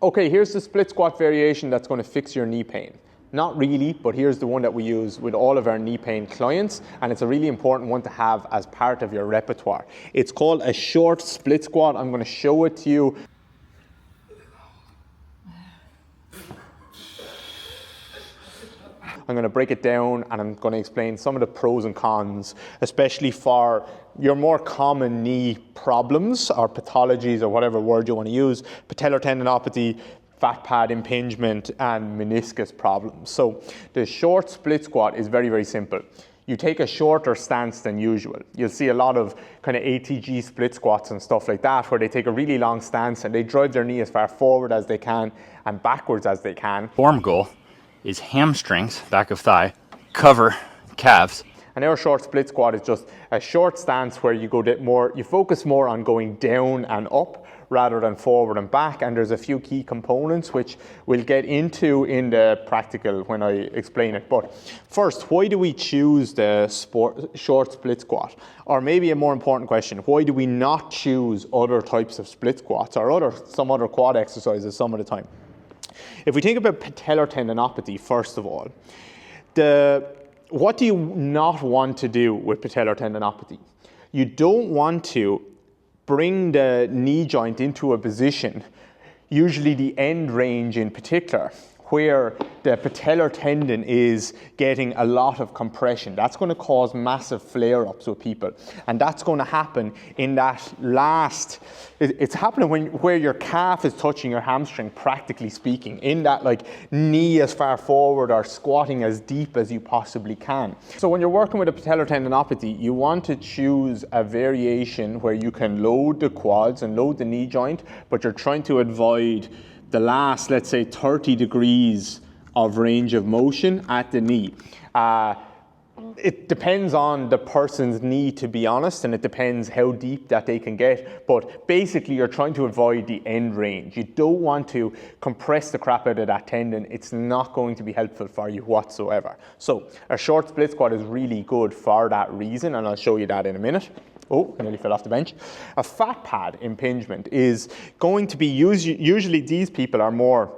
Okay, here's the split squat variation that's going to fix your knee pain. Not really, but here's the one that we use with all of our knee pain clients, and it's a really important one to have as part of your repertoire. It's called a short split squat. I'm going to show it to you. I'm going to break it down and I'm going to explain some of the pros and cons, especially for your more common knee problems or pathologies or whatever word you want to use, patellar tendinopathy, fat pad impingement, and meniscus problems. So the short split squat is very, very simple. You take a shorter stance than usual. You'll see a lot of kind of ATG split squats and stuff like that where they take a really long stance and they drive their knee as far forward as they can and backwards as they can. Form goal is hamstrings, back of thigh, cover calves. And our short split squat is just a short stance where you go more, you focus more on going down and up rather than forward and back. And there's a few key components which we'll get into in the practical when I explain it. But first, why do we choose the short split squat? Or maybe a more important question, why do we not choose other types of split squats or some other quad exercises some of the time? If we think about patellar tendinopathy, first of all, what do you not want to do with patellar tendinopathy? You don't want to bring the knee joint into a position, usually the end range in particular, where the patellar tendon is getting a lot of compression. That's going to cause massive flare-ups with people. And that's going to happen in that last, it's happening where your calf is touching your hamstring, practically speaking, in that like knee as far forward or squatting as deep as you possibly can. So when you're working with a patellar tendinopathy, you want to choose a variation where you can load the quads and load the knee joint, but you're trying to avoid the last, let's say, 30 degrees of range of motion at the knee. It depends on the person's knee, to be honest, and it depends how deep that they can get. But basically, you're trying to avoid the end range. You don't want to compress the crap out of that tendon. It's not going to be helpful for you whatsoever. So a short split squat is really good for that reason, and I'll show you that in a minute. Oh, I nearly fell off the bench. A fat pad impingement is going to be, usually these people are more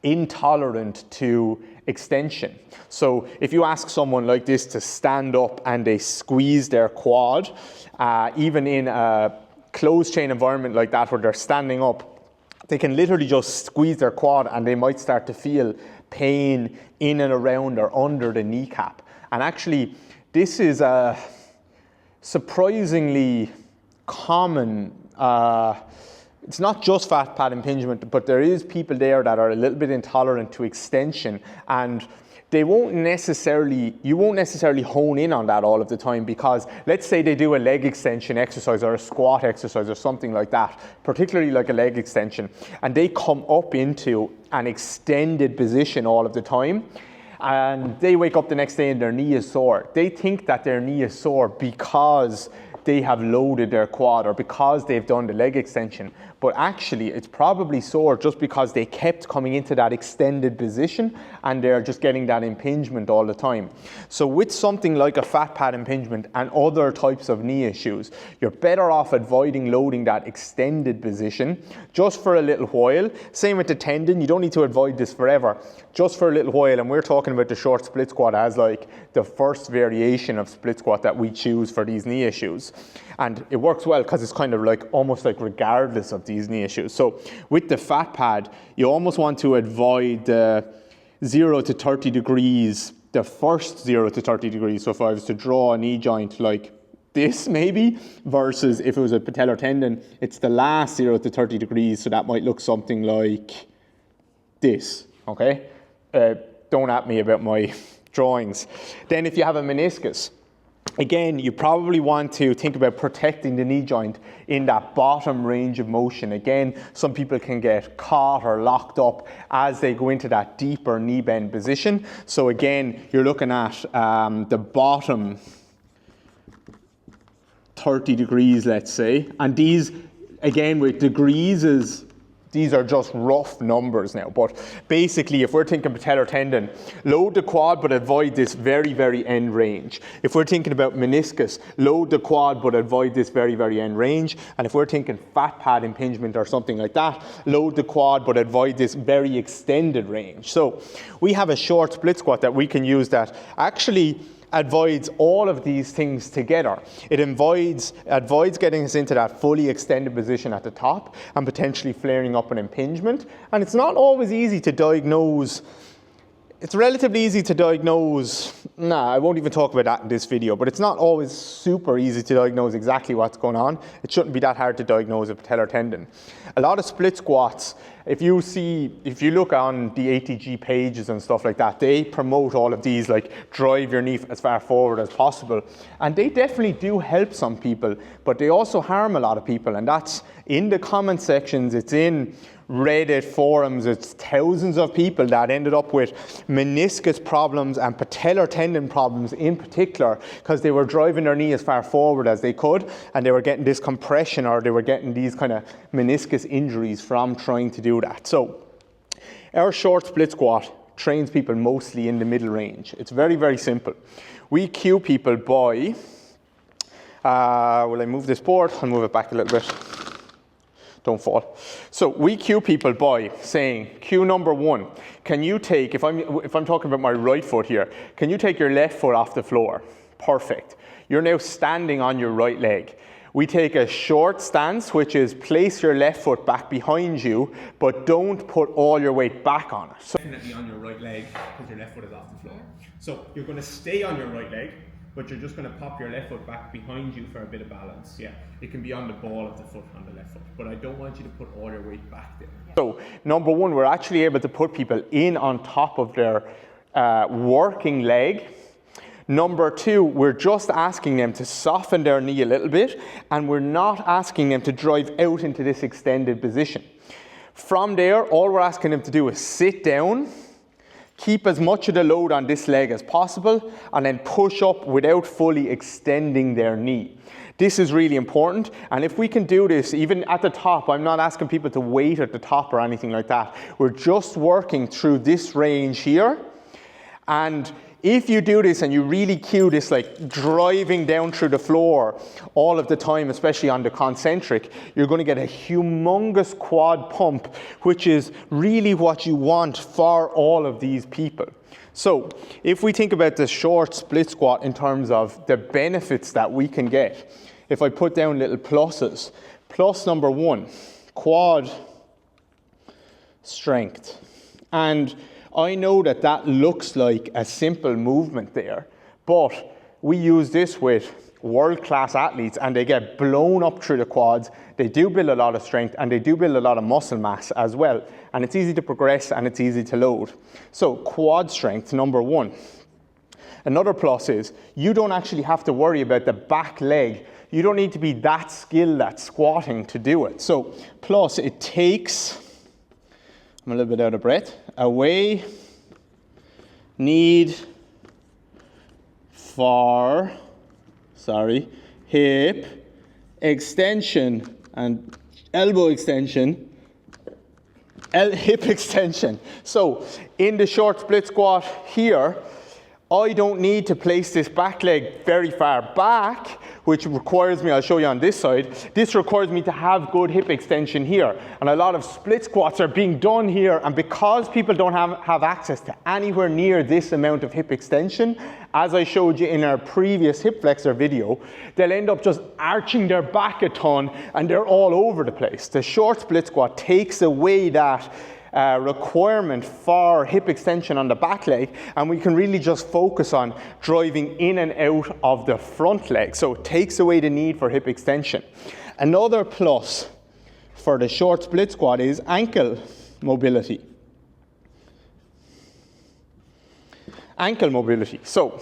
intolerant to extension. So if you ask someone like this to stand up and they squeeze their quad, even in a closed chain environment like that where they're standing up, they can literally just squeeze their quad and they might start to feel pain in and around or under the kneecap. And actually, this is a surprisingly common, it's not just fat pad impingement, but there is people there that are a little bit intolerant to extension, and you won't necessarily hone in on that all of the time, because let's say they do a leg extension exercise or a squat exercise or something like that, particularly like a leg extension, and they come up into an extended position all of the time, and they wake up the next day and their knee is sore. They think that their knee is sore because they have loaded their quad or because they've done the leg extension. But actually, it's probably sore just because they kept coming into that extended position and they're just getting that impingement all the time. So with something like a fat pad impingement and other types of knee issues, you're better off avoiding loading that extended position just for a little while. Same with the tendon, you don't need to avoid this forever, just for a little while. And we're talking about the short split squat as like the first variation of split squat that we choose for these knee issues. And it works well because it's kind of like almost like regardless of these knee issues. So with the fat pad, you almost want to avoid the 0 to 30 degrees, the first 0 to 30 degrees. So if I was to draw a knee joint like this maybe, versus if it was a patellar tendon, it's the last 0 to 30 degrees. So that might look something like this, okay? Don't at me about my drawings. Then if you have a meniscus, again, you probably want to think about protecting the knee joint in that bottom range of motion. Again, some people can get caught or locked up as they go into that deeper knee bend position. So again, you're looking at the bottom 30 degrees, let's say. And these, again, with degrees is These are just rough numbers now, but basically if we're thinking patellar tendon, load the quad but avoid this very, very end range. If we're thinking about meniscus, load the quad but avoid this very, very end range. And if we're thinking fat pad impingement or something like that, load the quad but avoid this very extended range. So we have a short split squat that we can use that actually avoids all of these things together. It avoids getting us into that fully extended position at the top and potentially flaring up an impingement. And it's not always easy to diagnose. It's relatively easy to diagnose. I won't even talk about that in this video, but it's not always super easy to diagnose exactly what's going on. It shouldn't be that hard to diagnose a patellar tendon. A lot of split squats, if you look on the ATG pages and stuff like that, they promote all of these, like drive your knee as far forward as possible. And they definitely do help some people, but they also harm a lot of people. And that's in the comment sections, it's in Reddit forums, it's thousands of people that ended up with meniscus problems and patellar tendon problems in particular because they were driving their knee as far forward as they could and they were getting this compression or they were getting these kind of meniscus injuries from trying to do that. So our short split squat trains people mostly in the middle range. It's very, very simple. We cue people by, will I move this board? I'll move it back a little bit. Don't fall. So we cue people by saying, cue number one, can you take, if I'm talking about my right foot here, can you take your left foot off the floor? Perfect. You're now standing on your right leg. We take a short stance, which is place your left foot back behind you, but don't put all your weight back on it. So definitely on your right leg, because your left foot is off the floor. So you're going to stay on your right leg, but you're just going to pop your left foot back behind you for a bit of balance. Yeah, it can be on the ball of the foot on the left foot, but I don't want you to put all your weight back there. So number one, we're actually able to put people in on top of their working leg. Number two, we're just asking them to soften their knee a little bit, and we're not asking them to drive out into this extended position. From there, all we're asking them to do is sit down, keep as much of the load on this leg as possible, and then push up without fully extending their knee. This is really important, and if we can do this, even at the top, I'm not asking people to wait at the top or anything like that. We're just working through this range here, and if you do this and you really cue this like driving down through the floor all of the time, especially on the concentric, you're going to get a humongous quad pump, which is really what you want for all of these people. So if we think about the short split squat in terms of the benefits that we can get, if I put down little pluses, plus number one, quad strength. And I know that that looks like a simple movement there, but we use this with world-class athletes and they get blown up through the quads. They do build a lot of strength and they do build a lot of muscle mass as well. And it's easy to progress and it's easy to load. So quad strength, number one. Another plus is you don't actually have to worry about the back leg. You don't need to be that skilled at squatting to do it. So plus it takes, I'm a little bit out of breath, away need for, hip extension and elbow extension, hip extension. So in the short split squat here, I don't need to place this back leg very far back, which requires me, I'll show you on this side, this requires me to have good hip extension here. And a lot of split squats are being done here, and because people don't have access to anywhere near this amount of hip extension, as I showed you in our previous hip flexor video, they'll end up just arching their back a ton and they're all over the place. The short split squat takes away that requirement for hip extension on the back leg, and we can really just focus on driving in and out of the front leg. So it takes away the need for hip extension. Another plus for the short split squat is ankle mobility. Ankle mobility. So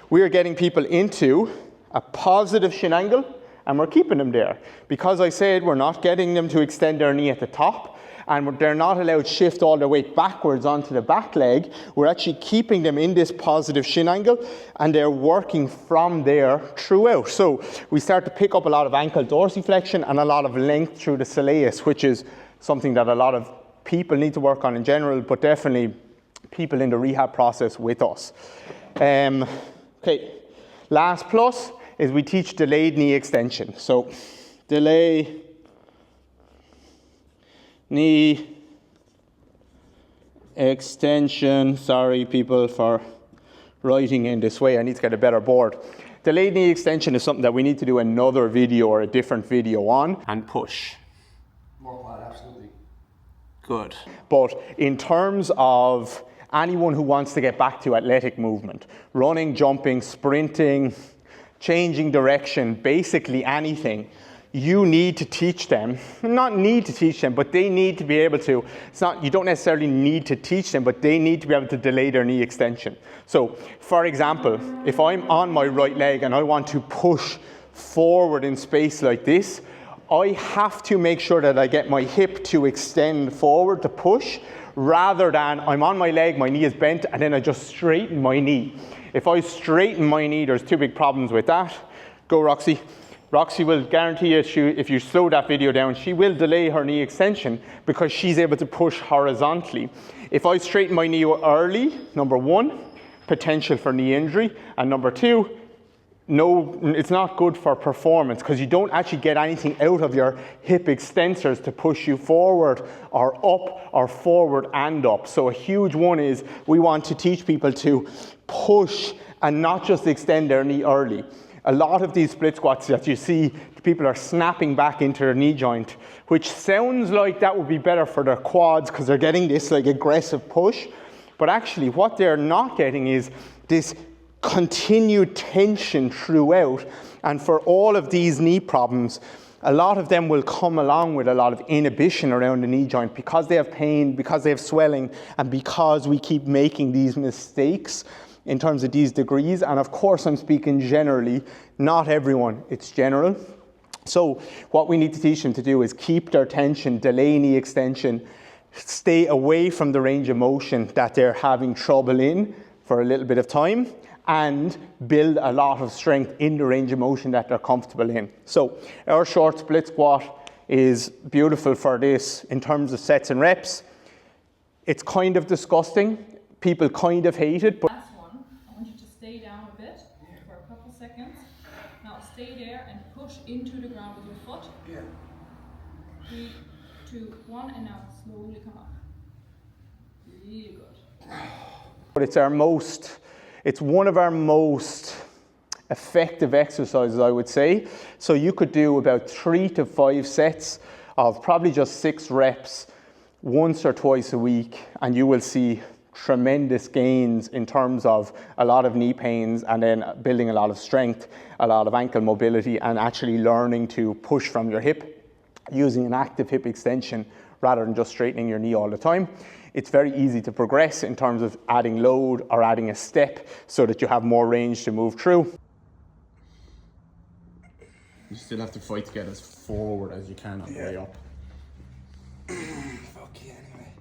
we are getting people into a positive shin angle and we're keeping them there. Because I said we're not getting them to extend their knee at the top, and they're not allowed to shift all their weight backwards onto the back leg, we're actually keeping them in this positive shin angle, and they're working from there throughout. So we start to pick up a lot of ankle dorsiflexion and a lot of length through the soleus, which is something that a lot of people need to work on in general, but definitely people in the rehab process with us. Okay, last plus is we teach delayed knee extension. So delay knee extension. Sorry people for writing in this way, I need to get a better board. Delayed knee extension is something that we need to do another video or a different video on. And push. More glad, absolutely. Good. But in terms of anyone who wants to get back to athletic movement, running, jumping, sprinting, changing direction, basically anything, you need to teach them, not need to teach them, but they need to be able to, you don't necessarily need to teach them, but they need to be able to delay their knee extension. So, for example, if I'm on my right leg and I want to push forward in space like this, I have to make sure that I get my hip to extend forward to push, rather than I'm on my leg, my knee is bent, and then I just straighten my knee. If I straighten my knee, there's two big problems with that. Go, Roxy. Roxy will guarantee you, if you slow that video down, she will delay her knee extension because she's able to push horizontally. If I straighten my knee early, number one, potential for knee injury, and number two, no, it's not good for performance because you don't actually get anything out of your hip extensors to push you forward or up or forward and up. So a huge one is we want to teach people to push and not just extend their knee early. A lot of these split squats that you see, people are snapping back into their knee joint, which sounds like that would be better for their quads because they're getting this like aggressive push. But actually what they're not getting is this continued tension throughout. And for all of these knee problems, a lot of them will come along with a lot of inhibition around the knee joint because they have pain, because they have swelling, and because we keep making these mistakes in terms of these degrees. And of course I'm speaking generally, not everyone, it's general. So what we need to teach them to do is keep their tension, delay knee extension, stay away from the range of motion that they're having trouble in for a little bit of time, and build a lot of strength in the range of motion that they're comfortable in. So our short split squat is beautiful for this in terms of sets and reps. It's kind of disgusting. People kind of hate it, but I want you to stay down a bit for a couple seconds. Now stay there and push into the ground with your foot. Yeah. 3, 2, 1, and now slowly come up. Really good. But it's one of our most effective exercises, I would say. So you could do about 3 to 5 sets of probably just 6 reps once or twice a week, and you will see tremendous gains in terms of a lot of knee pains, and then building a lot of strength, a lot of ankle mobility, and actually learning to push from your hip using an active hip extension rather than just straightening your knee all the time. It's very easy to progress in terms of adding load or adding a step so that you have more range to move through. You still have to fight to get as forward as you can on the way up. Okay, anyway.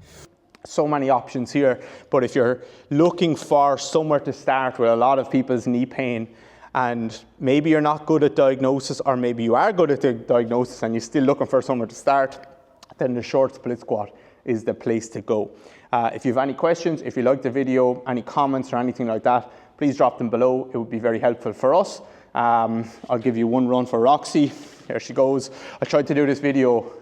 So many options here, but if you're looking for somewhere to start with a lot of people's knee pain, and maybe you're not good at diagnosis, or maybe you are good at the diagnosis and you're still looking for somewhere to start, then the short split squat is the place to go. If you have any questions, if you like the video, any comments or anything like that, please drop them below. It would be very helpful for us. I'll give you one run for Roxy. There she goes. I tried to do this video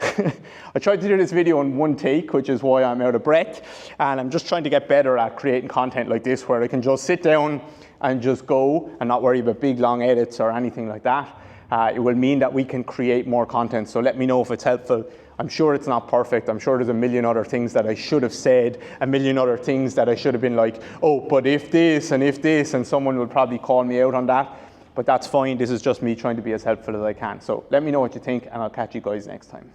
in one take, which is why I'm out of breath. And I'm just trying to get better at creating content like this, where I can just sit down and just go and not worry about big long edits or anything like that. It will mean that we can create more content. So let me know if it's helpful. I'm sure it's not perfect. I'm sure there's a million other things that I should have said, a million other things that I should have been like, oh, but if this, and someone will probably call me out on that. But that's fine. This is just me trying to be as helpful as I can. So let me know what you think, and I'll catch you guys next time.